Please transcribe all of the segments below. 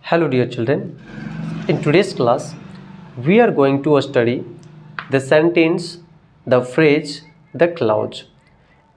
Hello dear children, in today's class we are going to study the sentence, the phrase, the clause.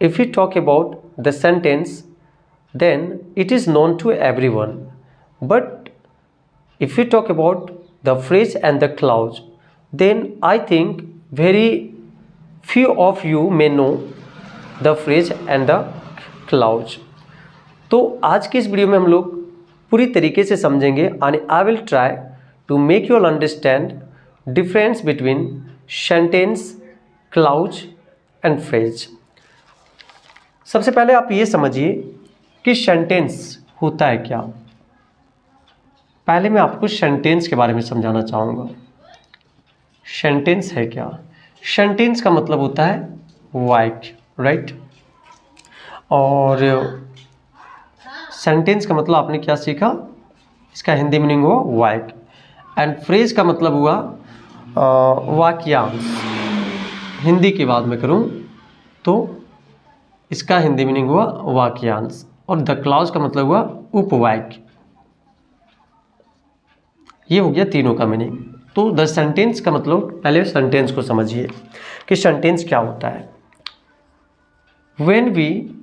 If we talk about the sentence, then it is known to everyone. But if we talk about the phrase and the clause, then I think very few of you may know the phrase and the clause. तो आज की इस video में हम लोग पूरी तरीके से समझेंगे and I will try to make you all understand difference between sentence, clause and phrase. सबसे पहले आप ये समझिए कि सेंटेंस होता है क्या। पहले मैं आपको सेंटेंस के बारे में समझाना चाहूँगा। सेंटेंस है क्या? सेंटेंस का मतलब होता है वाक्य, राइट। और सेंटेंस का मतलब आपने क्या सीखा, इसका हिंदी मीनिंग हुआ वाक्य। एंड फ्रेज का मतलब हुआ वाक्यांश। हिंदी की बात मैं करूं तो इसका हिंदी मीनिंग हुआ वाक्यांश। और द क्लॉज का मतलब हुआ उपवाक्य। ये हो गया तीनों का मीनिंग। तो द सेंटेंस का मतलब, पहले सेंटेंस को समझिए कि सेंटेंस क्या होता है। When we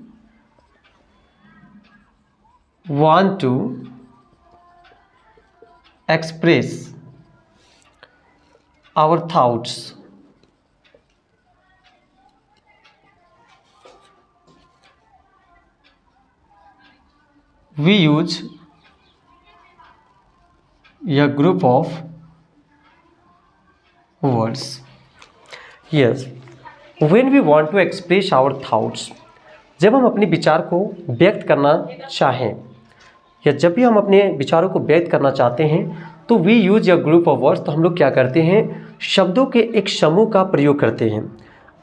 want to express our thoughts, we use a group of words. Yes, when we want to express our thoughts, जब हम अपने विचार को व्यक्त करना चाहें या जब भी हम अपने विचारों को व्यक्त करना चाहते हैं तो we use a group of words. तो हम लोग क्या करते हैं, शब्दों के एक समूह का प्रयोग करते हैं।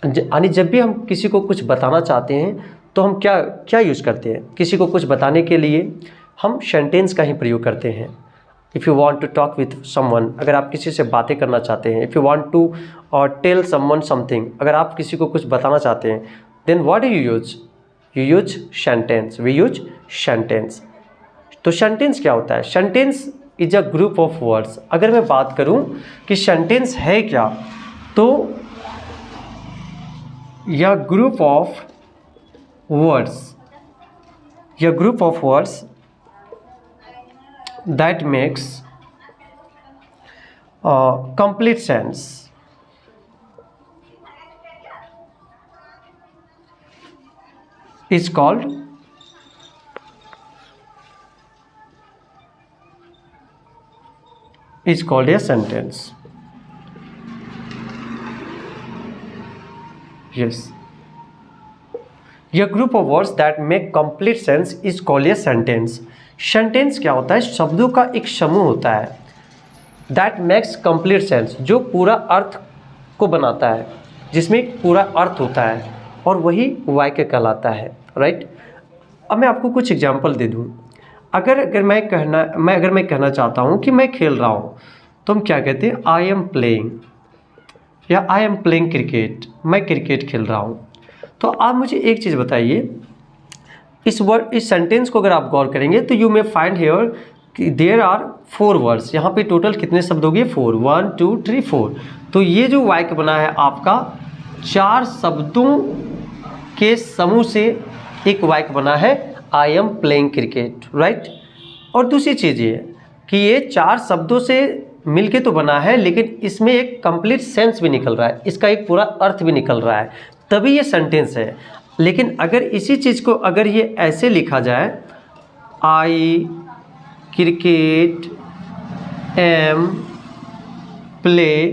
यानी जब भी हम किसी को कुछ बताना चाहते हैं तो हम क्या क्या यूज़ करते हैं, किसी को कुछ बताने के लिए हम सेंटेंस का ही प्रयोग करते हैं। If you want to talk with someone, अगर आप किसी से बातें करना चाहते हैं, if you want to tell someone something, अगर आप किसी को कुछ बताना चाहते हैं, then what do you use? You use sentence, we use sentence. तो सेंटेंस क्या होता है? Sentence is a group of words. अगर मैं बात करूं कि सेंटेंस है क्या, तो यह ग्रुप ऑफ वर्ड्स, यह group of words that makes complete sense is called a sentence. Yes, a group of words that make complete sense is called a sentence. Sentence क्या होता है? शब्दों का एक समूह होता है। that makes complete sense, जो पूरा अर्थ को बनाता है, जिसमें एक पूरा अर्थ होता है, और वही वाक्य कहलाता है, राइट। अब मैं आपको कुछ एग्जांपल दे दूं। अगर मैं कहना चाहता हूं कि मैं खेल रहा हूं, तो हम क्या कहते हैं? आई एम प्लेइंग, या आई एम प्लेइंग क्रिकेट, मैं क्रिकेट खेल रहा हूं। तो आप मुझे एक चीज़ बताइए, इस सेंटेंस को अगर आप गौर करेंगे तो यू मे फाइंड हियर कि देयर आर 4 वर्ड्स। यहाँ पे टोटल कितने शब्द हो गए? 4, 1 2 3 4। तो ये जो वाक्य बना है आपका 4 शब्दों के समूह से एक वाक्य बना है, I am playing cricket, right. और दूसरी चीज़ ये कि ये 4 शब्दों से मिलके तो बना है, लेकिन इसमें एक कंप्लीट सेंस भी निकल रहा है, इसका एक पूरा अर्थ भी निकल रहा है, तभी ये सेंटेंस है। लेकिन अगर इसी चीज़ को अगर ये ऐसे लिखा जाए, आई क्रिकेट एम प्ले,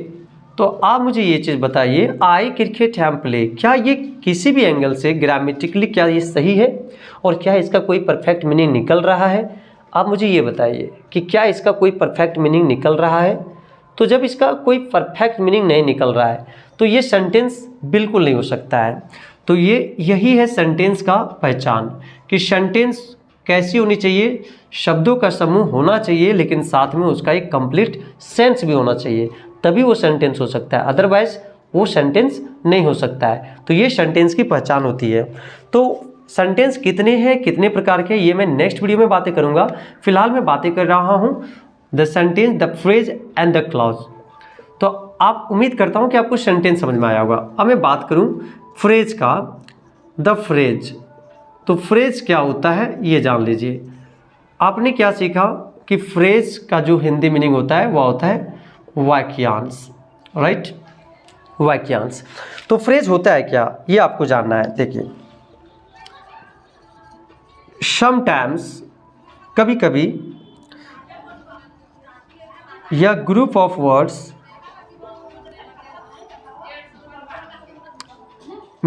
तो आप मुझे ये चीज़ बताइए, आई क्रिकेट एम प्ले, क्या ये किसी भी एंगल से ग्रामेटिकली क्या ये सही है, और क्या इसका कोई परफेक्ट मीनिंग निकल रहा है? आप मुझे ये बताइए कि क्या इसका कोई परफेक्ट मीनिंग निकल रहा है। तो जब इसका कोई परफेक्ट मीनिंग नहीं निकल रहा है तो ये सेंटेंस बिल्कुल नहीं हो सकता है। तो यही है सेंटेंस का पहचान कि सेंटेंस कैसी होनी चाहिए, शब्दों का समूह होना चाहिए, लेकिन साथ में उसका एक कंप्लीट सेंस भी होना चाहिए, तभी वो सेंटेंस हो सकता है, अदरवाइज वो सेंटेंस नहीं हो सकता है। तो ये सेंटेंस की पहचान होती है। तो सेंटेंस कितने हैं, कितने प्रकार के, ये मैं नेक्स्ट वीडियो में बातें करूंगा। फिलहाल मैं बातें कर रहा हूं the sentence, the phrase and the clause. तो आप उम्मीद करता हूं कि आपको सेंटेंस समझ में आया होगा। अब मैं बात करूं फ्रेज का, द फ्रेज। तो फ्रेज क्या होता है ये जान लीजिए। आपने क्या सीखा कि फ्रेज का जो हिंदी मीनिंग होता है वह होता है वाक्यांश, राइट, वाक्यांश। तो फ्रेज होता है क्या ये आपको जानना है। देखिए, समटाइम्स, कभी कभी, या group of words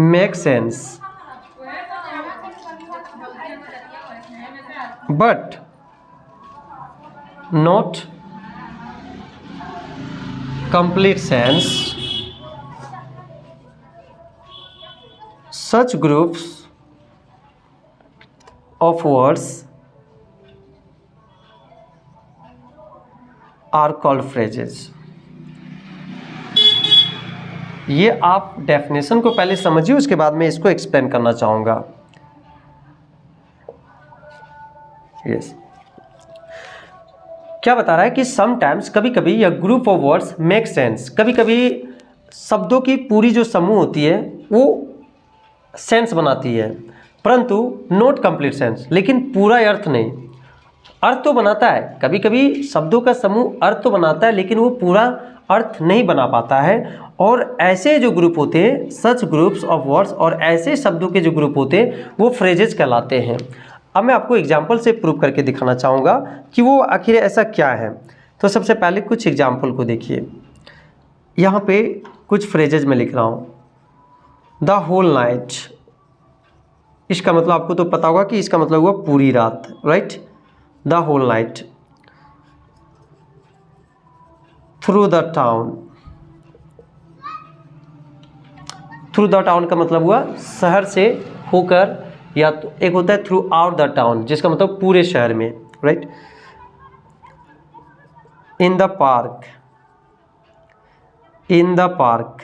make sense but not complete sense. Such groups of words are called phrases. ये आप डेफिनेशन को पहले समझिए, उसके बाद मैं इसको एक्सप्लेन करना चाहूँगा। यस, क्या बता रहा है कि समटाइम्स, कभी कभी, या group of words make sense, कभी कभी शब्दों की पूरी जो समूह होती है वो सेंस बनाती है, परंतु नॉट कंप्लीट सेंस, लेकिन पूरा अर्थ नहीं। अर्थ तो बनाता है, कभी कभी शब्दों का समूह अर्थ तो बनाता है, लेकिन वो पूरा अर्थ नहीं बना पाता है। और ऐसे जो ग्रुप होते हैं, सच ग्रुप्स ऑफ वर्ड्स, और ऐसे शब्दों के जो ग्रुप होते हैं वो फ्रेजेस कहलाते हैं। अब मैं आपको एग्जाम्पल से प्रूव करके दिखाना चाहूँगा कि वो आखिर ऐसा क्या है। तो सबसे पहले कुछ एग्जाम्पल को देखिए। यहाँ पे कुछ फ्रेजेज में लिख रहा हूँ। द होल नाइट, इसका मतलब आपको तो पता होगा कि इसका मतलब हुआ पूरी रात, right. The whole night. Through the town, through the town का मतलब हुआ शहर से होकर, या तो एक होता है थ्रू आउट द टाउन, जिसका मतलब पूरे शहर में, right. In the park, in the park,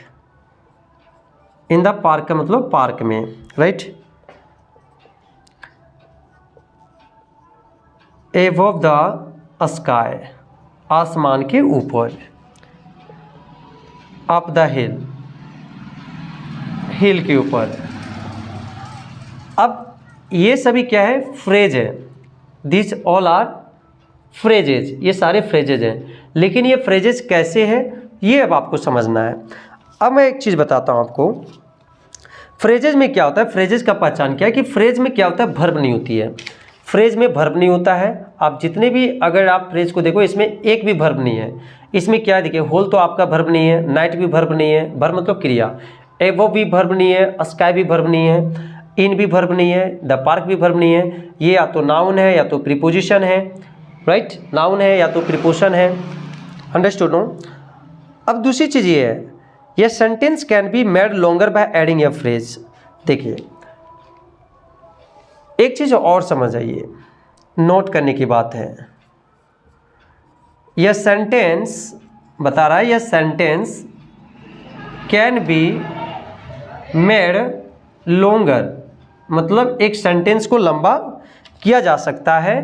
in the park का मतलब पार्क में, राइट। एबव द स्काई, आसमान के ऊपर। अप द हिल, हिल के ऊपर। अब ये सभी क्या है, फ्रेज है। दिस ऑल आर फ्रेजेज, ये सारे फ्रेजेज हैं। लेकिन ये फ्रेजेज कैसे हैं ये अब आपको समझना है। अब मैं एक चीज़ बताता हूँ आपको, फ्रेजेज में क्या होता है, फ्रेजेज का पहचान क्या है कि फ्रेज में क्या होता है, वर्ब नहीं होती है। फ्रेज में वर्ब नहीं होता है। आप जितने भी, अगर आप फ्रेज को देखो, इसमें एक भी वर्ब नहीं है। इसमें क्या है, देखिए, होल तो आपका वर्ब नहीं है, नाइट भी वर्ब नहीं है, वर्ब मतलब क्रिया, एबव भी वर्ब नहीं है, स्काई भी वर्ब नहीं है, इन भी वर्ब नहीं है, द पार्क भी वर्ब नहीं है। ये या तो नाउन है या तो प्रीपोजिशन है, राइट, नाउन है या तो प्रीपोजिशन है। Understood no. अब दूसरी चीज़ ये है, ये sentence can be made longer by adding a phrase. देखिए, एक चीज़ और समझ आइए, नोट करने की बात है। यह सेंटेंस बता रहा है, यह sentence can be made longer, मतलब एक सेंटेंस को लंबा किया जा सकता है,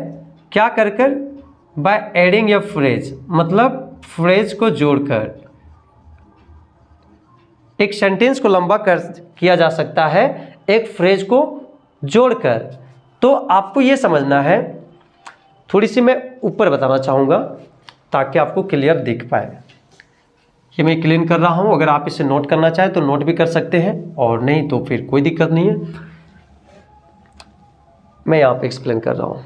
क्या कर कर, बाय एडिंग ए फ्रेज, मतलब फ्रेज को जोड़कर एक सेंटेंस को लंबा किया जा सकता है एक फ्रेज को जोड़कर। तो आपको ये समझना है, थोड़ी सी मैं ऊपर बताना चाहूँगा ताकि आपको क्लियर दिख पाए। ये मैं क्लीन कर रहा हूँ, अगर आप इसे नोट करना चाहें तो नोट भी कर सकते हैं, और नहीं तो फिर कोई दिक्कत नहीं है। मैं यहाँ पे एक्सप्लेन कर रहा हूँ,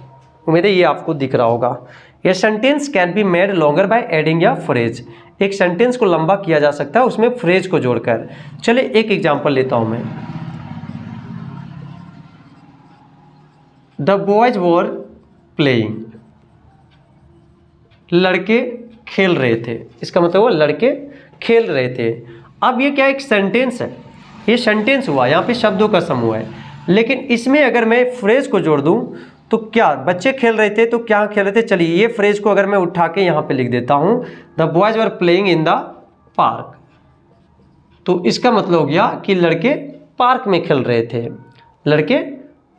उम्मीद है ये आपको दिख रहा होगा। ये sentence can be made longer by adding या फ्रेज, एक सेंटेंस को लंबा किया जा सकता है उसमें फ्रेज को जोड़कर। चलिए एक एग्जांपल लेता हूँ मैं। द बॉयज वर प्लेइंग, लड़के खेल रहे थे, इसका मतलब वो लड़के खेल रहे थे। अब ये क्या एक सेंटेंस है, ये सेंटेंस हुआ, यहाँ पे शब्दों का समूह है, लेकिन इसमें अगर मैं फ्रेज को जोड़ दूं तो क्या, बच्चे खेल रहे थे तो क्या खेल रहे थे, चलिए ये फ्रेज को अगर मैं उठा के यहाँ पे लिख देता हूँ, the boys were playing in the park, तो इसका मतलब हो गया कि लड़के पार्क में खेल रहे थे, लड़के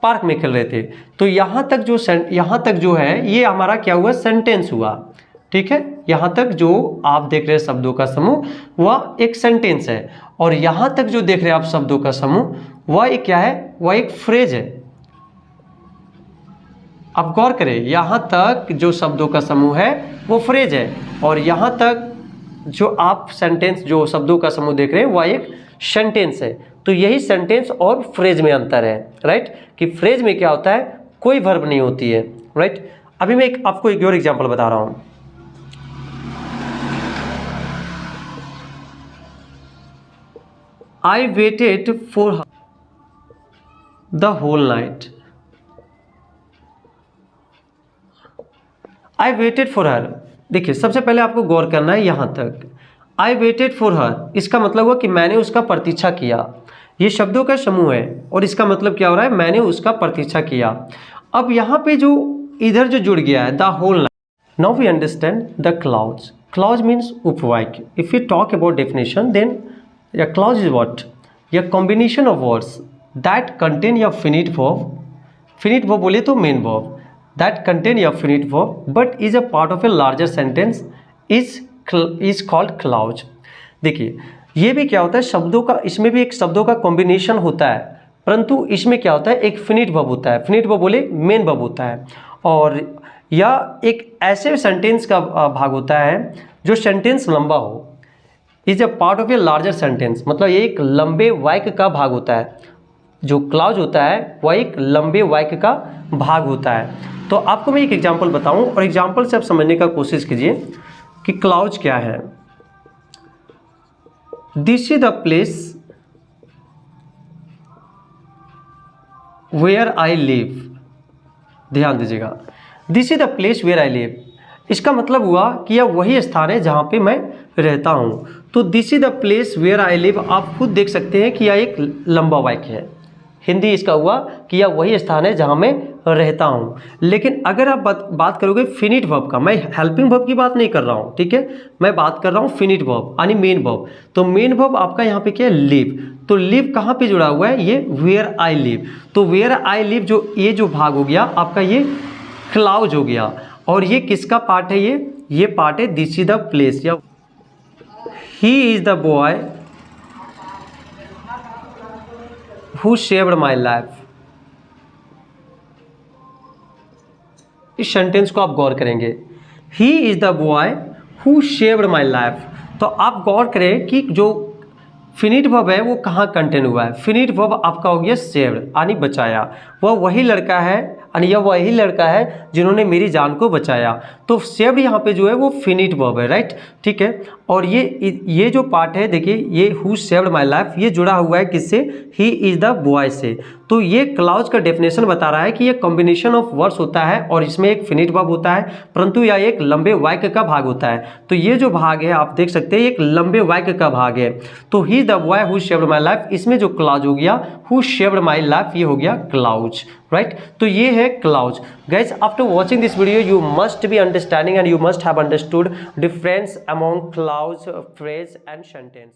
पार्क में खेल रहे थे। तो यहाँ तक जो है ये हमारा क्या हुआ, सेंटेंस हुआ। ठीक है, यहाँ तक जो आप देख रहे हैं शब्दों का समूह वह एक सेंटेंस है, और यहाँ तक जो देख रहे हैं आप शब्दों का समूह वह एक क्या है, वह एक फ्रेज है। अब गौर करें, यहाँ तक जो शब्दों का समूह है वो फ्रेज है, और यहाँ तक जो आप सेंटेंस जो शब्दों का समूह देख रहे हैं वह एक सेंटेंस है। तो यही सेंटेंस और फ्रेज में अंतर है, राइट, कि फ्रेज में क्या होता है, कोई वर्ब नहीं होती है, राइट। अभी मैं आपको एक और एग्जांपल बता रहा हूं। I waited for her the whole night. I waited for her। देखिए, सबसे पहले आपको गौर करना है यहाँ तक। I waited for her, इसका मतलब हुआ कि मैंने उसका प्रतीक्षा किया। ये शब्दों का समूह है, और इसका मतलब क्या हो रहा है, मैंने उसका प्रतीक्षा किया। अब यहाँ पे जो इधर जो जुड़ गया है, the whole night. Now we understand the clause. Clause means उपवाक्य। If you talk about definition, then a clause is what? A combination of words that contain a finite verb. Finite verb बोले तो main verb that contain a finite verb but is a part of a larger sentence is called clause। देखिए, ये भी क्या होता है, शब्दों का, इसमें भी एक शब्दों का कॉम्बिनेशन होता है, परंतु इसमें क्या होता है, एक फिनिट वर्ब होता है। फिनिट वर्ब बोले मेन वर्ब होता है, और यह एक ऐसे सेंटेंस का भाग होता है जो सेंटेंस लंबा हो। Is a part of a larger sentence, मतलब ये एक लंबे वाक्य का भाग होता है। जो क्लाउज होता है वह एक लंबे वाक्य का भाग होता है। तो आपको मैं एक एग्जांपल बताऊं, और एग्जांपल से आप समझने का कोशिश कीजिए कि क्लाउज क्या है। This is the place where I live. ध्यान दीजिएगा, this is the place where I live, इसका मतलब हुआ कि यह वही स्थान है जहाँ पे मैं रहता हूँ। तो this is the place where I live, आप खुद देख सकते हैं कि यह एक लंबा वाक्य है। हिंदी इसका हुआ कि यह वही स्थान है जहाँ मैं रहता हूँ। लेकिन अगर आप बात करोगे फिनिट वर्ब का, मैं हेल्पिंग वर्ब की बात नहीं कर रहा हूँ, ठीक है, मैं बात कर रहा हूँ फिनिट वर्ब यानी मेन वर्ब। तो मेन वर्ब आपका यहाँ पे क्या है, लिव। तो लिव कहाँ पे जुड़ा हुआ है, ये वेयर आई लिव। तो वेयर आई लिव जो ये जो भाग हो गया आपका, ये क्लाउज हो गया। और ये किसका पार्ट है, ये पार्ट है दिस इज द प्लेस, या he is the boy who saved my life. इस सेंटेंस को आप गौर करेंगे, he is the boy who saved my life. तो आप गौर करें कि जो फिनिट वर्ब है वो कहाँ कंटेन हुआ है। फिनिट वर्ब आपका हो गया सेव्ड यानी बचाया। वह वही लड़का है यानी यह वही लड़का है जिन्होंने मेरी जान को बचाया। तो सेव्ड यहाँ पे जो है वो फिनिट वर्ब है, राइट, ठीक है। और ये जो पार्ट है, देखिए, ये हु सेव्ड माई लाइफ, ये जुड़ा हुआ है किससे, ही इज द बॉय से। तो ये क्लाउज का डेफिनेशन बता रहा है कि ये कॉम्बिनेशन ऑफ वर्ड्स होता है, और इसमें एक फिनिट वर्ब होता है, परंतु यह एक लंबे वाक्य का भाग होता है। तो ये जो भाग है आप देख सकते हैं, एक लंबे वाक्य का भाग है। तो ही the boy who saved my life, इसमें जो क्लाउज हो गया हु सेव्ड माई लाइफ, ये हो गया क्लाउज, राइट। तो ये है clause. Guys, after watching this video, you must be understanding and you must have understood difference among clause, phrase and sentence.